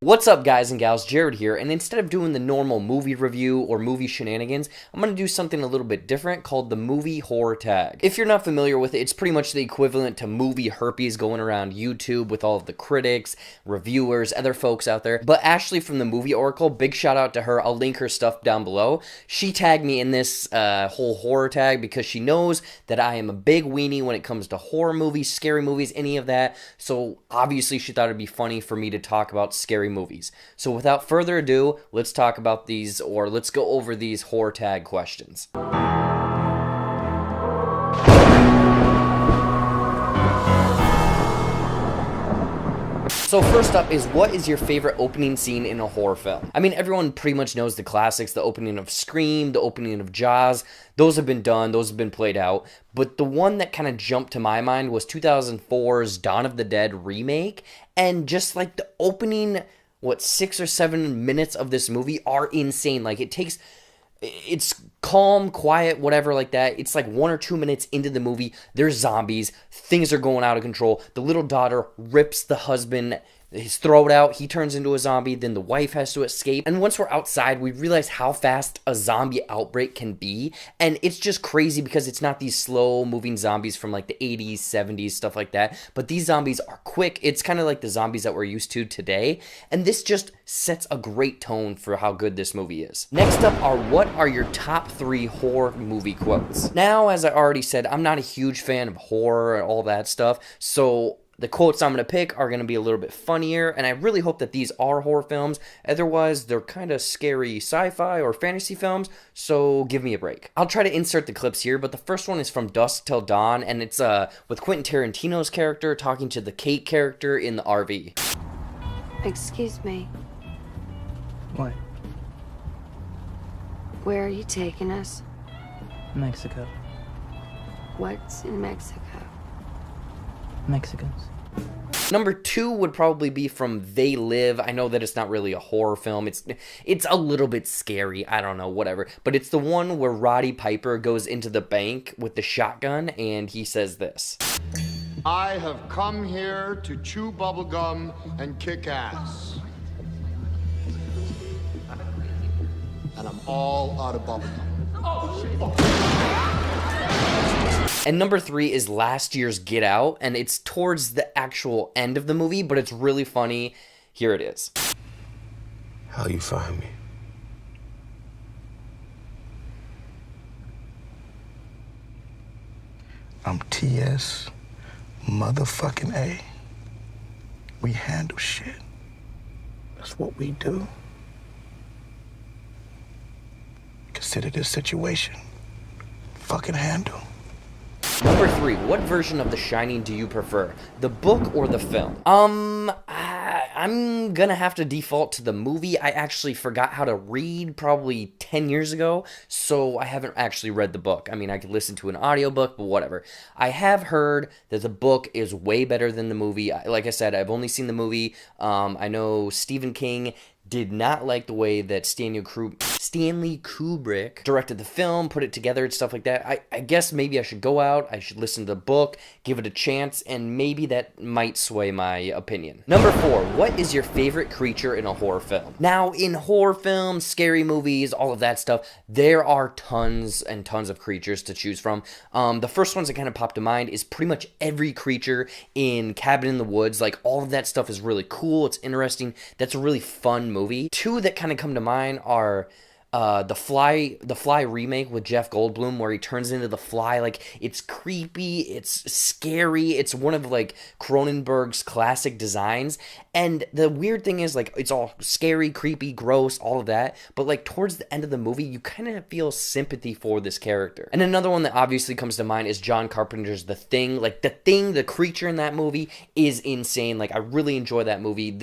What's up, guys and gals? Jared here, and instead of doing the normal movie review or movie shenanigans, I'm going to do something a little bit different called the movie horror tag. If you're not familiar with it, it's pretty much the equivalent to movie herpes going around YouTube with all of the critics, reviewers, other folks out there. But Ashleigh from the Movie Oracle, big shout out to her. I'll link her stuff down below. She tagged me in this whole horror tag because she knows that I am a big weenie when it comes to horror movies, scary movies, any of that. So obviously she thought it'd be funny for me to talk about scary movies. So without further ado, let's talk about these, or let's go over these horror tag questions. So first up is, what is your favorite opening scene in a horror film? I mean, everyone pretty much knows the classics, the opening of Scream, the opening of Jaws. Those have been done, those have been played out. But the one that kind of jumped to my mind was 2004's Dawn of the Dead remake. And just like the opening, 6 or 7 minutes of this movie are insane. Like, it's calm, quiet, whatever like that. It's like 1 or 2 minutes into the movie, there's zombies, things are going out of control. The little daughter rips the husband, his throat out, he turns into a zombie, then the wife has to escape. And once we're outside, we realize how fast a zombie outbreak can be. And it's just crazy because it's not these slow moving zombies from like the 80s, 70s, stuff like that. But these zombies are quick. It's kind of like the zombies that we're used to today. And this just sets a great tone for how good this movie is. Next up are, what are your top 3 horror movie quotes? Now, as I already said, I'm not a huge fan of horror and all that stuff. So the quotes I'm going to pick are going to be a little bit funnier, and I really hope that these are horror films. Otherwise, they're kind of scary sci-fi or fantasy films, so give me a break. I'll try to insert the clips here, but the first one is from Dusk Till Dawn, and it's with Quentin Tarantino's character talking to the Kate character in the RV. Excuse me. What? Where are you taking us? Mexico. What's in Mexico? Mexicans. Number 2 would probably be from They Live. I know that it's not really a horror film. It's a little bit scary. I don't know, whatever. But it's the one where Roddy Piper goes into the bank with the shotgun and he says this. I have come here to chew bubblegum and kick ass. And I'm all out of bubblegum. And number 3 is last year's Get Out, and it's towards the actual end of the movie, but it's really funny. Here it is. How you find me? I'm TS motherfucking A. We handle shit. That's what we do. Consider this situation fucking handle. Number 3, what version of The Shining do you prefer? The book or the film? I'm gonna have to default to the movie. I actually forgot how to read probably 10 years ago, so I haven't actually read the book. I mean, I could listen to an audiobook, but whatever. I have heard that the book is way better than the movie. Like I said, I've only seen the movie. I know Stephen King did not like the way that Stanley Kubrick directed the film, put it together and stuff like that. I guess maybe I should go out, I should listen to the book, give it a chance, and maybe that might sway my opinion. Number 4, what is your favorite creature in a horror film? Now, in horror films, scary movies, all of that stuff, there are tons and tons of creatures to choose from. The first ones that kind of pop to mind is pretty much every creature in Cabin in the Woods. Like, all of that stuff is really cool, it's interesting, that's a really fun movie. 2 that kind of come to mind are the Fly remake with Jeff Goldblum, where he turns into the Fly. Like, it's creepy, it's scary, it's one of like Cronenberg's classic designs. And the weird thing is, like, it's all scary, creepy, gross, all of that, but like towards the end of the movie, you kind of feel sympathy for this character. And another one that obviously comes to mind is John Carpenter's The Thing. Like, The Thing, the creature in that movie is insane. Like, I really enjoy that movie.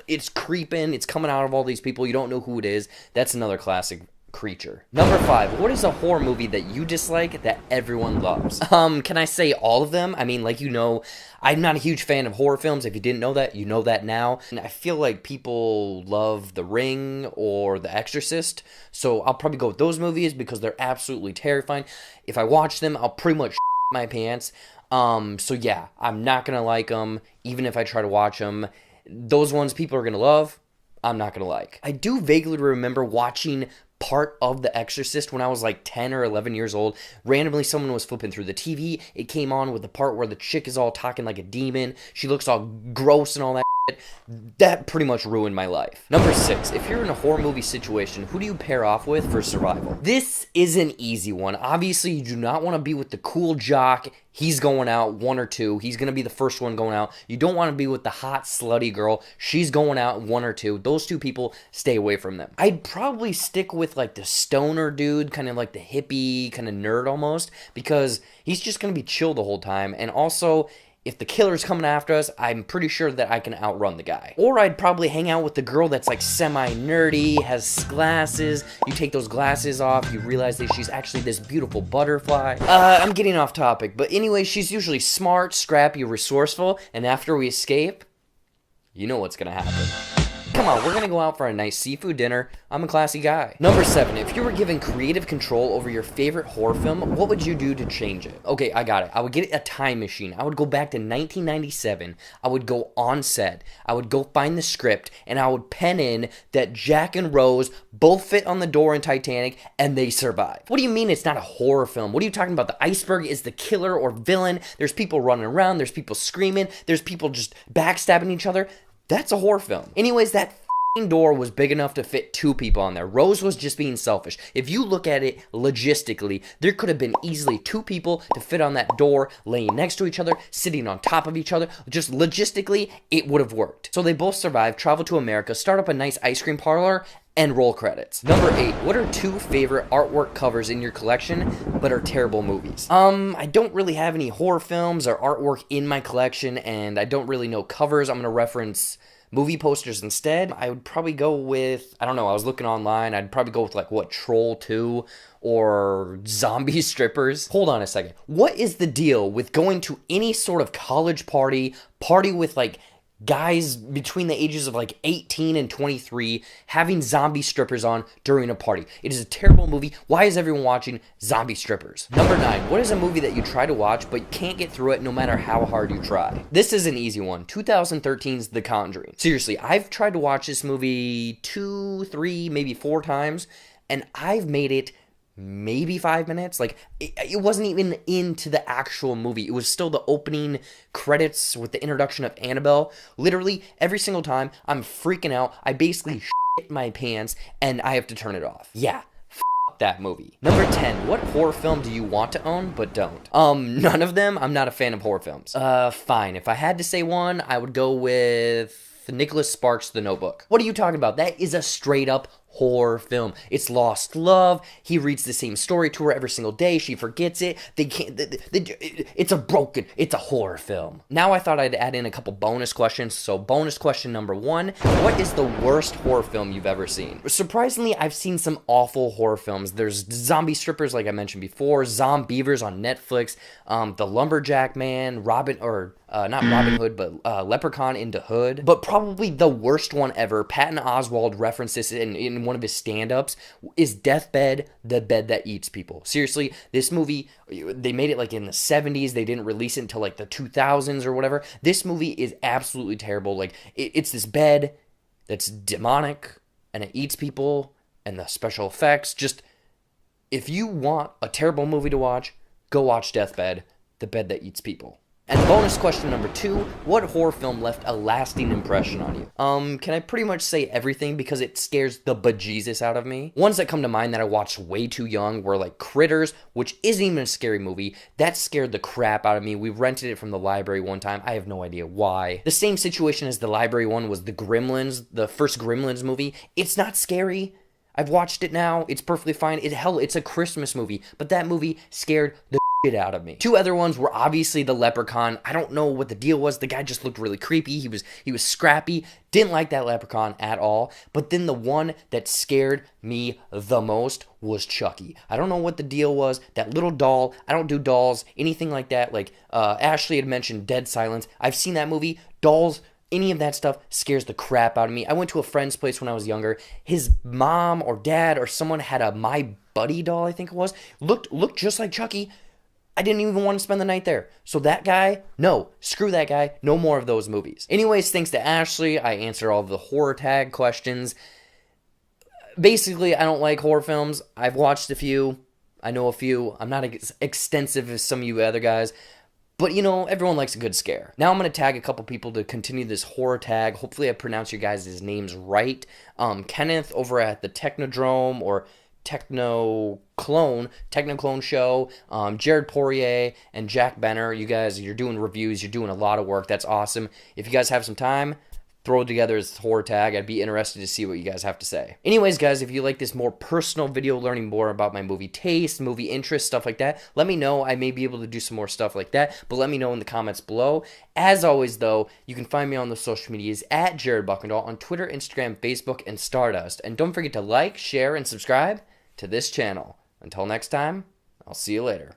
It's creeping, it's coming out of all these people, you don't know who it is. That's another classic creature. Number 5, what is a horror movie that you dislike that everyone loves? Can I say all of them? I mean, like, you know, I'm not a huge fan of horror films. If you didn't know that, you know that now. And I feel like people love The Ring or The Exorcist, so I'll probably go with those movies because they're absolutely terrifying. If I watch them, I'll pretty much my pants. So yeah, I'm not gonna like them, even if I try to watch them. Those ones people are gonna love, I'm not gonna like. I do vaguely remember watching part of The Exorcist when I was like 10 or 11 years old. Randomly, someone was flipping through the TV. It came on with the part where the chick is all talking like a demon. She looks all gross and all that shit. That pretty much ruined my life. Number 6, if you're in a horror movie situation, who do you pair off with for survival? This is an easy one. Obviously, you do not want to be with the cool jock. He's going out, 1 or 2. He's going to be the first one going out. You don't want to be with the hot, slutty girl. She's going out, 1 or 2. Those 2 people, stay away from them. I'd probably stick with like the stoner dude, kind of like the hippie, kind of nerd almost, because he's just going to be chill the whole time. And also, if the killer's coming after us, I'm pretty sure that I can outrun the guy. Or I'd probably hang out with the girl that's like semi-nerdy, has glasses. You take those glasses off, you realize that she's actually this beautiful butterfly. I'm getting off topic, but anyway, she's usually smart, scrappy, resourceful, and after we escape, you know what's gonna happen. Come on, we're gonna go out for a nice seafood dinner. I'm a classy guy. Number 7, if you were given creative control over your favorite horror film, what would you do to change it? Okay, I got it. I would get a time machine. I would go back to 1997. I would go on set. I would go find the script, and I would pen in that Jack and Rose both fit on the door in Titanic, and they survive. What do you mean it's not a horror film? What are you talking about? The iceberg is the killer or villain. There's people running around. There's people screaming. There's people just backstabbing each other. That's a horror film. Anyways, that door was big enough to fit 2 people on there. Rose was just being selfish. If you look at it logistically, there could have been easily 2 people to fit on that door, laying next to each other, sitting on top of each other. Just logistically, it would have worked. So they both survive, travel to America, start up a nice ice cream parlor, and roll credits. Number 8, what are 2 favorite artwork covers in your collection, but are terrible movies? I don't really have any horror films or artwork in my collection, and I don't really know covers. I'm gonna reference movie posters instead. I would probably go with, I don't know, I was looking online, I'd probably go with like, what, Troll 2 or Zombie Strippers? Hold on a second. What is the deal with going to any sort of college party with like guys between the ages of like 18 and 23 having zombie strippers on during a party? It is a terrible movie. Why is everyone watching Zombie Strippers? Number 9, what is a movie that you try to watch but can't get through it no matter how hard you try? This is an easy one. 2013's The Conjuring. Seriously, I've tried to watch this movie 2, 3, maybe 4 times, and I've made it maybe 5 minutes. Like, it wasn't even into the actual movie. It was still the opening credits with the introduction of Annabelle. Literally, every single time, I'm freaking out. I basically shit my pants, and I have to turn it off. Yeah, that movie. Number 10, what horror film do you want to own but don't? None of them. I'm not a fan of horror films. Fine. If I had to say one, I would go with Nicholas Sparks' The Notebook. What are you talking about? That is a straight up horror film. It's lost love. He reads the same story to her every single day. She forgets it. It's a horror film. Now I thought I'd add in a couple bonus questions. So bonus question number 1, what is the worst horror film you've ever seen? Surprisingly, I've seen some awful horror films. There's Zombie Strippers, like I mentioned before, Zombievers on Netflix, The Lumberjack Man, not Robin Hood, but Leprechaun into Hood. But probably the worst one ever, Patton Oswalt referenced this in one of his stand-ups, is Deathbed, the Bed That Eats People. Seriously, this movie, they made it like in the 70s. They didn't release it until like the 2000s or whatever. This movie is absolutely terrible. Like, it's this bed that's demonic, and it eats people, and the special effects. Just, if you want a terrible movie to watch, go watch Deathbed, the Bed That Eats People. And bonus question number 2, what horror film left a lasting impression on you? Can I pretty much say everything because it scares the bejesus out of me? Ones that come to mind that I watched way too young were like Critters, which isn't even a scary movie. That scared the crap out of me. We rented it from the library one time. I have no idea why. The same situation as the library one was the Gremlins, the first Gremlins movie. It's not scary. I've watched it now. It's perfectly fine. It's a Christmas movie, but that movie scared the shit out of me. 2 other ones were obviously the Leprechaun. I don't know what the deal was. The guy just looked really creepy. He was scrappy. Didn't like that Leprechaun at all. But then the one that scared me the most was Chucky. I don't know what the deal was. That little doll. I don't do dolls, anything like that. Like Ashleigh had mentioned Dead Silence. I've seen that movie. Dolls, any of that stuff scares the crap out of me. I went to a friend's place when I was younger. His mom or dad or someone had a My Buddy doll, I think it was. Looked just like Chucky. I didn't even want to spend the night there. So that guy, no, screw that guy. No more of those movies. Anyways, thanks to Ashleigh, I answered all of the horror tag questions. Basically, I don't like horror films. I've watched a few. I know a few. I'm not as extensive as some of you other guys. But, you know, everyone likes a good scare. Now I'm going to tag a couple people to continue this horror tag. Hopefully I pronounce your guys' names right. Kenneth over at the Technodrome or Technoclone show, Jared Poirier and Jack Benner. You guys, you're doing reviews, you're doing a lot of work. That's awesome. If you guys have some time, throw it together as horror tag. I'd be interested to see what you guys have to say. Anyways, guys, if you like this more personal video learning more about my movie taste, movie interest, stuff like that, let me know. I may be able to do some more stuff like that, but let me know in the comments below. As always, though, you can find me on the social medias at Jared Buckendahl on Twitter, Instagram, Facebook, and Stardust. And don't forget to like, share, and subscribe to this channel. Until next time, I'll see you later.